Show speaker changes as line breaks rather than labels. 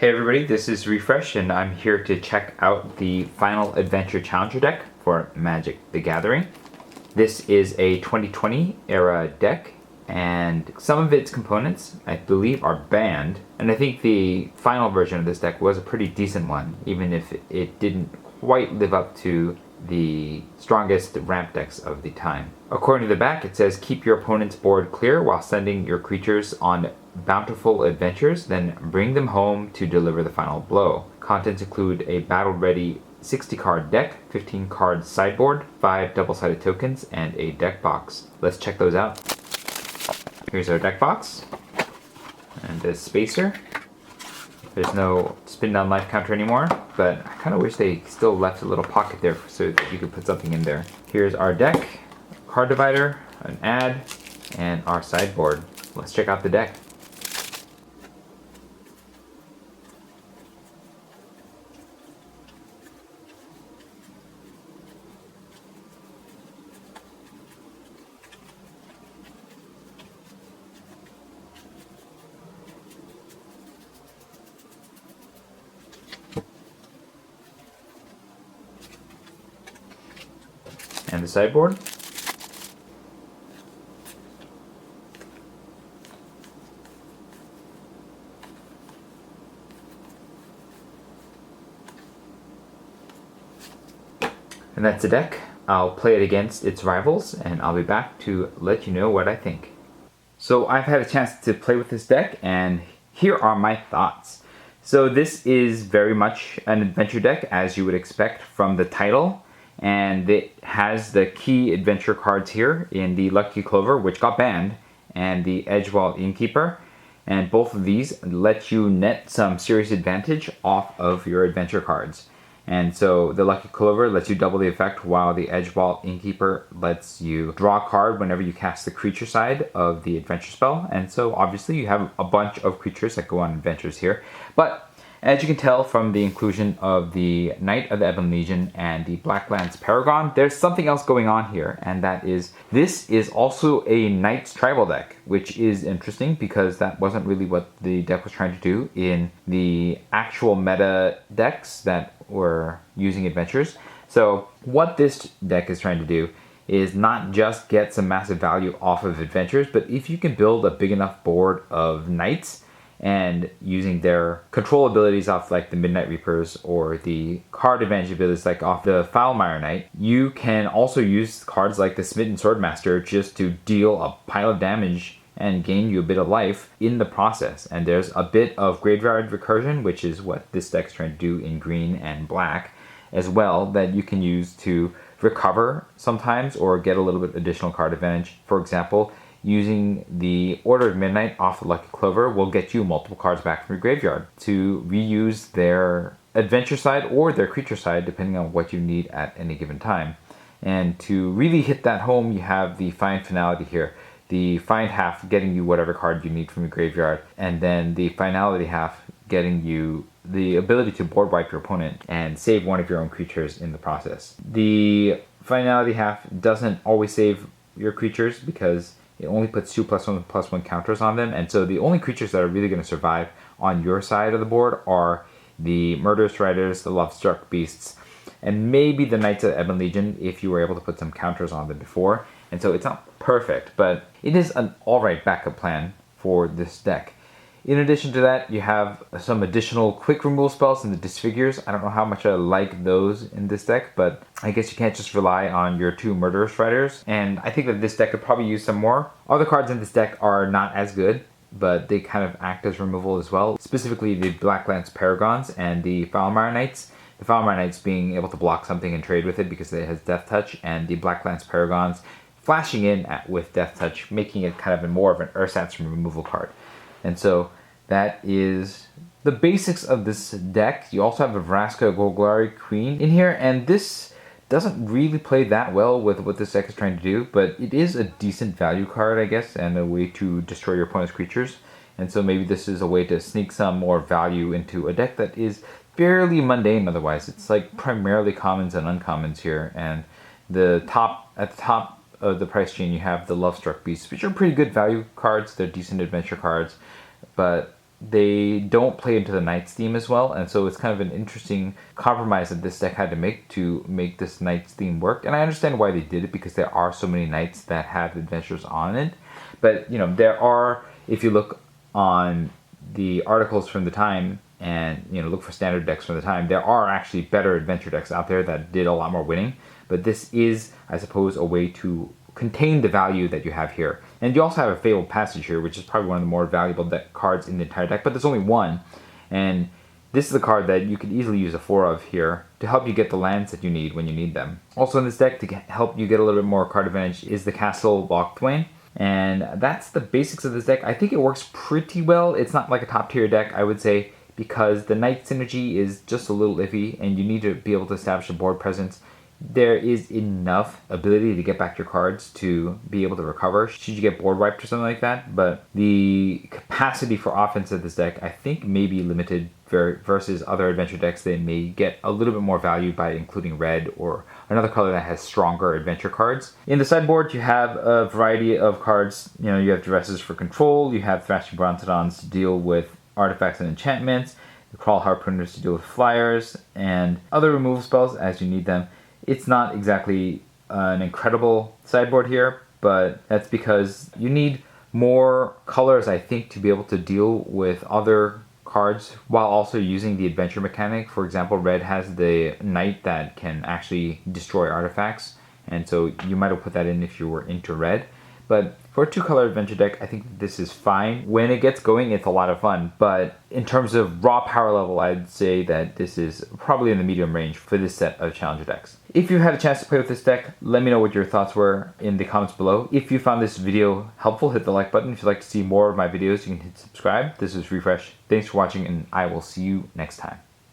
Hey everybody, this is Refresh and I'm here to check out the Final Adventure Challenger deck for Magic the Gathering. This is a 2020 era deck and some of its components, I believe, are banned. And I think the final version of this deck was a pretty decent one, even if it didn't quite live up to the strongest ramp decks of the time. According to the back, it says keep your opponent's board clear while sending your creatures on bountiful adventures, then bring them home to deliver the final blow. Contents include a battle-ready 60-card deck, 15-card sideboard, 5 double-sided tokens, and a deck box. Let's check those out. Here's our deck box, and the spacer. There's no spin down life counter anymore, but I kind of wish they still left a little pocket there so that you could put something in there. Here's our deck, card divider, an ad, and our sideboard. Let's check out the deck. And the sideboard. And that's the deck. I'll play it against its rivals and I'll be back to let you know what I think. So I've had a chance to play with this deck and here are my thoughts. So this is very much an adventure deck as you would expect from the title. And it has the key adventure cards here in the Lucky Clover, which got banned, and the Edgewall Innkeeper. And both of these let you net some serious advantage off of your adventure cards. And so the Lucky Clover lets you double the effect, while the Edgewall Innkeeper lets you draw a card whenever you cast the creature side of the adventure spell. And so obviously you have a bunch of creatures that go on adventures here. But as you can tell from the inclusion of the Knight of the Ebon Legion and the Blacklands Paragon, there's something else going on here, and that is, this is also a Knights tribal deck, which is interesting because that wasn't really what the deck was trying to do in the actual meta decks that were using adventures. So what this deck is trying to do is not just get some massive value off of adventures, but if you can build a big enough board of Knights, and using their control abilities off like the Midnight Reapers or the card advantage abilities like off the Foulmire Knight, you can also use cards like the Smitten Swordmaster just to deal a pile of damage and gain you a bit of life in the process. And there's a bit of graveyard recursion, which is what this deck's trying to do in green and black as well, that you can use to recover sometimes or get a little bit additional card advantage. For example, using the Order of Midnight off the Lucky Clover will get you multiple cards back from your graveyard to reuse their adventure side or their creature side, depending on what you need at any given time. And to really hit that home, you have the Find Finality here. The Find half getting you whatever card you need from your graveyard, and then the Finality half getting you the ability to board wipe your opponent and save one of your own creatures in the process. The Finality half doesn't always save your creatures because it only puts 2+1/+1 counters on them, and so the only creatures that are really going to survive on your side of the board are the Murderous Riders, the Lovestruck Beasts, and maybe the Knights of the Ebon Legion if you were able to put some counters on them before. And so it's not perfect, but it is an alright backup plan for this deck. In addition to that, you have some additional quick removal spells in the Disfigures. I don't know how much I like those in this deck, but I guess you can't just rely on your 2 Murderous Riders. And I think that this deck could probably use some more. Other cards in this deck are not as good, but they kind of act as removal as well. Specifically the Blacklands Paragons and the Foulmire Knights. The Foulmire Knights being able to block something and trade with it because it has Death Touch, and the Blacklands Paragons flashing in with Death Touch, making it kind of more of an ersatz removal card. And so that is the basics of this deck. You also have a Vraska Golgari Queen in here, and this doesn't really play that well with what this deck is trying to do, but it is a decent value card, I guess, and a way to destroy your opponent's creatures. And so maybe this is a way to sneak some more value into a deck that is fairly mundane otherwise. It's like primarily commons and uncommons here, and at the top of the price chain you have the Lovestruck Beasts, which are pretty good value cards. They're decent adventure cards, but they don't play into the Knight's theme as well, and so it's kind of an interesting compromise that this deck had to make this Knight's theme work. And I understand why they did it, because there are so many Knights that have adventures on it. But you know, there are, if you look on the articles from the time and look for standard decks from the time, there are actually better adventure decks out there that did a lot more winning. But this is, I suppose, a way to contain the value that you have here. And you also have a Fabled Passage here, which is probably one of the more valuable cards in the entire deck, but there's only one. And this is a card that you could easily use a 4 of here to help you get the lands that you need when you need them. Also in this deck, to help you get a little bit more card advantage, is the Castle Locthwain. And that's the basics of this deck. I think it works pretty well. It's not like a top tier deck, I would say, because the Knight synergy is just a little iffy, and you need to be able to establish a board presence. There is enough ability to get back your cards to be able to recover should you get board wiped or something like that, but the capacity for offense of this deck I think may be limited versus other adventure decks. They may get a little bit more value by including red or another color that has stronger adventure cards. In the sideboard, you have a variety of cards. You have Duresses for control, you have Thrashing Brontodons to deal with artifacts and enchantments, the Crawl Harpooners to deal with flyers, and other removal spells as you need them. It's not exactly an incredible sideboard here, but that's because you need more colors, I think, to be able to deal with other cards while also using the adventure mechanic. For example, red has the Knight that can actually destroy artifacts, and so you might have put that in if you were into red. But for a 2-color adventure deck, I think this is fine. When it gets going, it's a lot of fun. But in terms of raw power level, I'd say that this is probably in the medium range for this set of challenger decks. If you had a chance to play with this deck, let me know what your thoughts were in the comments below. If you found this video helpful, hit the like button. If you'd like to see more of my videos, you can hit subscribe. This is Refresh. Thanks for watching, and I will see you next time.